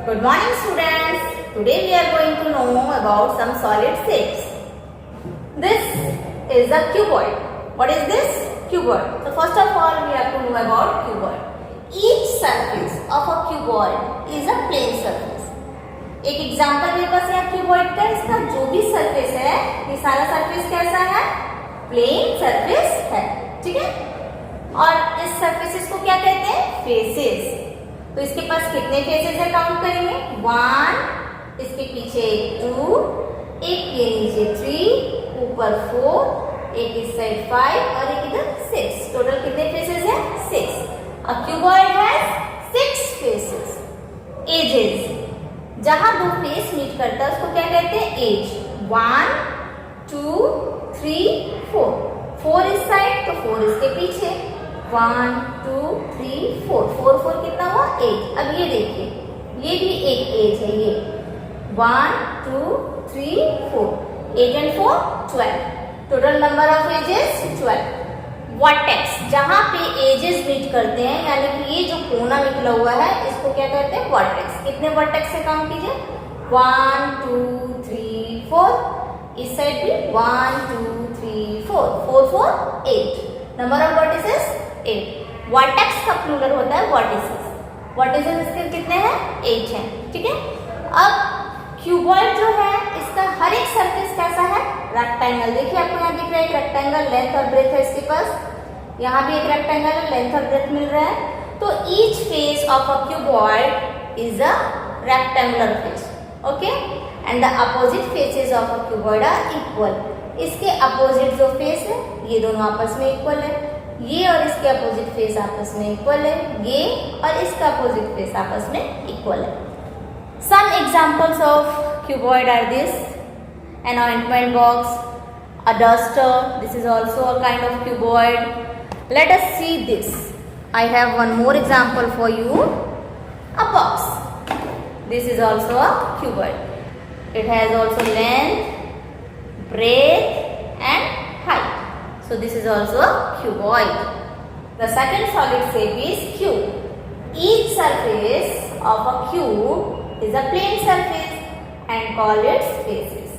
Good morning students. Today we are going to know about some solid shapes. This is a cuboid. What is this? Cuboid. So first of all we have to know about cuboid. Each surface of a cuboid is a plane surface. एक example मेरे पास है cuboid का. इसका जो भी surface है ये सारा सरफेस कैसा है? प्लेन सरफेस है. ठीक है. और इस सरफेसेस को क्या कहते हैं? फेसेस. तो इसके पास कितने फेसेस है काउंट करेंगे? 1, इसके पीछे 2, एक के नीचे 3, ऊपर 4, एक इस साइड 5 और एक इधर 6. टोटल कितने फेसेस है? 6. A cuboid has 6 faces. Edges. जहां दो फेस मीट करता है उसको क्या कहते हैं? एज. 1, 2, 3, 4. 4 इस साइड तो 4 इसके पीछे. 1, 2, 3, 4. 4 कितना हुआ? 8. अब ये देखिए ये भी एक एज है. ये 1, 2, 3, 4. 8 and 4 12. Total number of edges 12. Vertex. जहां पे एजेस मीट करते हैं यानी कि ये जो कोना निकला हुआ है इसको क्या कहते हैं? वर्टेक्स. कितने वर्टेक्स से काउंट कीजिए? 1, 2, 3, 4. इस साइड भी 1, 2, 3, 4. 4, 4, 8. Number of vertices 8. वर्टेक्स का प्लूरल होता है वर्टिसेस. वर्टिसेस इसके कितने हैं? 8 हैं. ठीक है. अब क्यूबॉइड जो है इसका हर एक सरफेस कैसा है? रेक्टेंगल. देखिए आपको यहाँ दिख रहा है एक रेक्टेंगल. लेंथ और ब्रेथ है इसके पास. यहाँ भी एक रेक्टेंगल है. लेंथ और ब्रेथ मिल रहा है. तो each face of a cuboid is a rectangular face. Okay. And the opposite faces of a cuboid are equal. इसके अपोजिट जो फेस है ये दोनों आपस में इक्वल है. ये और इसके अपोजिट फेस आपस में इक्वल है. ये और इसका अपोजिट फेस आपस में इक्वल है. Some examples of cuboid are this: an ointment box, a duster. This is also a kind of cuboid. Let us see this. I have one more example for you. A box. This is also a cuboid. It has also length, breadth and height. So this is also a cuboid. The second solid shape is cube. Each surface of a cube is a plane surface and call its faces.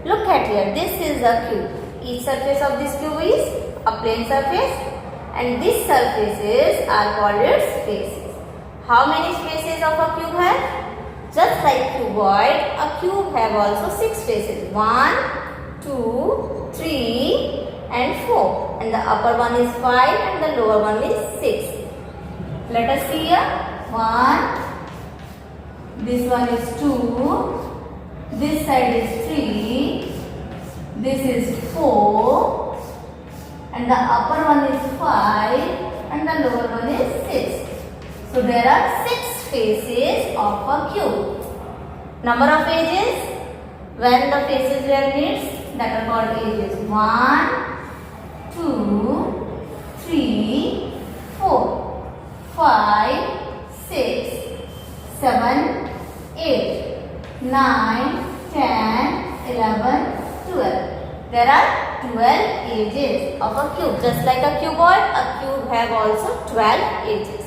Look at here. This is a cube. Each surface of this cube is a plane surface and these surfaces are called its faces. How many faces of a cube have? Just like cuboid, a cube have also 6 faces. 1, 2, 3 and 4. And the upper one is 5 and the lower one is 6. Let us see here. 1. This one is 2, this side is 3, this is 4 and the upper one is 5 and the lower one is 6. So there are 6 faces of a cube. Number of edges when the faces were meets that are called edges. 1, 2, 3, 4, 5, 6, 7, 8, 9, 10, 11, 12. There are 12 edges of a cube. Just like a cuboid, a cube have also 12 edges.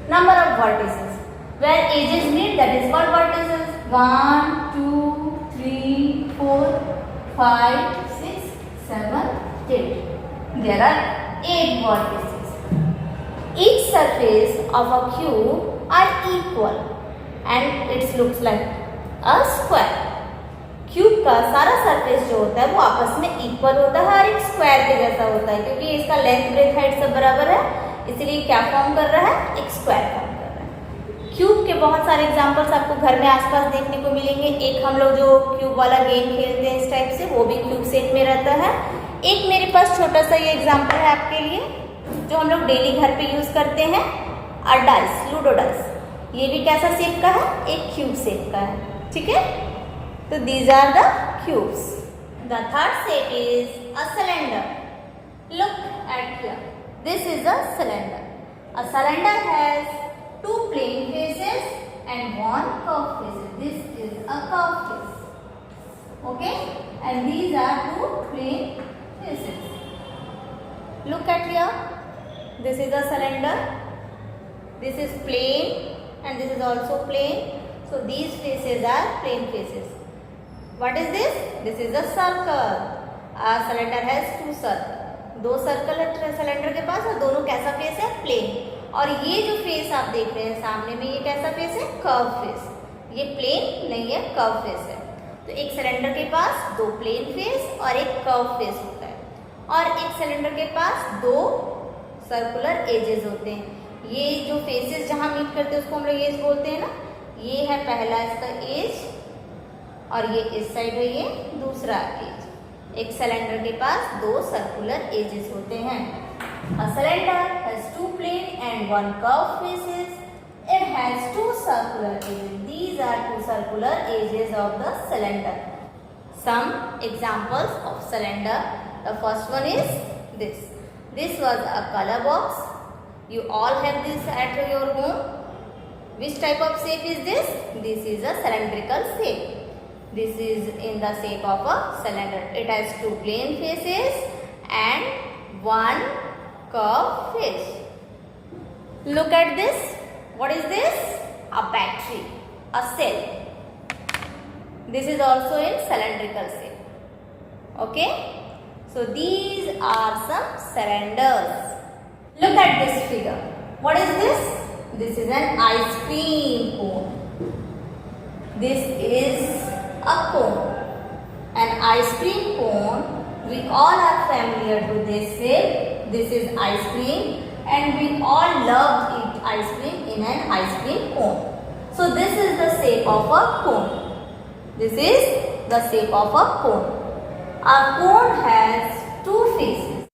Number of vertices. Where edges meet, that is called vertices. 1, 2, 3, 4, 5, 6, 7, 8. There are 8 vertices. Each surface of a cube are equal. And it looks like a square. Cube का सारा surface जो होता है वो आपस में equal होता है. हर एक स्क्वायर के जैसा होता है क्योंकि इसका लेंथ ब्रेथ हाइट सब बराबर है. इसलिए क्या फॉर्म कर रहा है? एक स्क्वायर फॉर्म कर रहा है. क्यूब के बहुत सारे एग्जांपल्स आपको घर में आसपास देखने को मिलेंगे. एक हम लोग जो क्यूब वाला गेम खेलते हैं इस टाइप से वो भी क्यूब शेप में रहता है. एक मेरे पास छोटा सा ये एग्जाम्पल है आपके लिए जो हम लोग डेली घर पे यूज करते हैं. Dice, ludo dice. ये भी कैसा शेप का है? एक क्यूब शेप का है. ठीक है. तो these are the cubes. The third shape is a cylinder. Look at here. This is a cylinder. A cylinder has 2 plane faces and 1 curved faces. This is a curved face. Okay. And these are 2 plane faces. Look at here. This is a cylinder. This is plane and this is also plane. So these faces are plane faces. What is this? This is a circle. A cylinder has two circles. दो circle है cylinder के पास और दोनों कैसा face है? Plane. और ये जो फेस आप देख रहे हैं सामने में, ये कैसा फेस है? Curve face. ये प्लेन नहीं है, कर्व फेस है। तो एक सिलेंडर के पास दो प्लेन फेस और एक कर्व फेस होता है, और एक सिलेंडर के पास दो सर्कुलर एजेस होते हैं। ये जो फेसेस जहाँ मीट करते हैं उसको हम लोग एज बोलते हैं ना। ये है पहला इसका एज और ये इस साइड है ये दूसरा एज। एक सिलेंडर के पास दो सर्कुलर एजेस होते हैं। A cylinder has two plane and one curved faces. It has two circular edges. These are two circular edges of the cylinder. Some examples of cylinder. The first one is this. This was a color box. You all have this at your home. Which type of shape is this? This is a cylindrical shape. This is in the shape of a cylinder. It has two plane faces and one curved face. Look at this. What is this? A battery, a cell. This is also in cylindrical shape. Okay? So these are some cylinders. Look at this figure. What is this? This is an ice cream cone. This is a cone. An ice cream cone, we all are familiar to this shape. This is ice cream and we all love to eat ice cream in an ice cream cone. So this is the shape of a cone. This is the shape of a cone. A cone has two faces.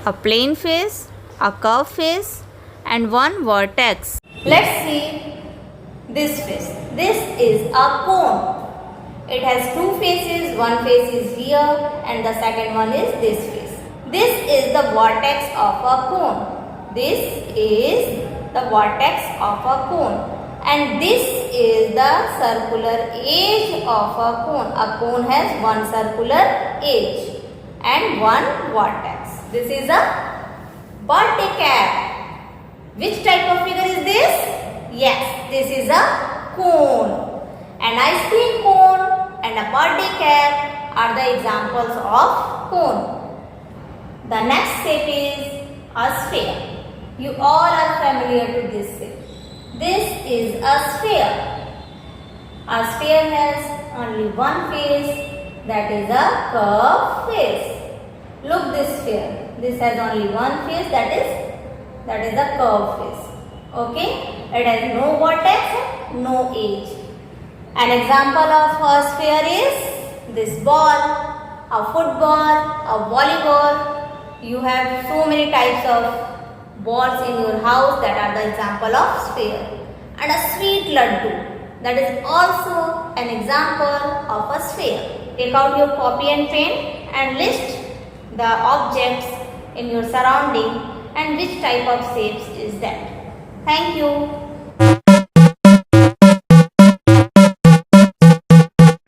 A plane face, a curved face and one vertex. Let's see this face. This is a cone. It has two faces. One face is here and the second one is this face. This is the vertex of a cone. This is the vertex of a cone. And this is the circular edge of a cone. A cone has one circular edge and one vertex. This is a birthday cap. Which type of figure is this? Yes, this is a cone. An ice cream cone and a birthday cap are the examples of cone. The next shape is a sphere. You all are familiar to this shape. This is a sphere. A sphere has only one face, that is a curved face. Look this sphere. This has only one face, that is a curved face. Okay? It has no vertex, no edge. An example of a sphere is this ball, a football, a volleyball. You have so many types of balls in your house that are the example of sphere. And a sweet laddu, that is also an example of a sphere. Take out your copy and pen and list the objects in your surrounding and which type of shapes is that. Thank you.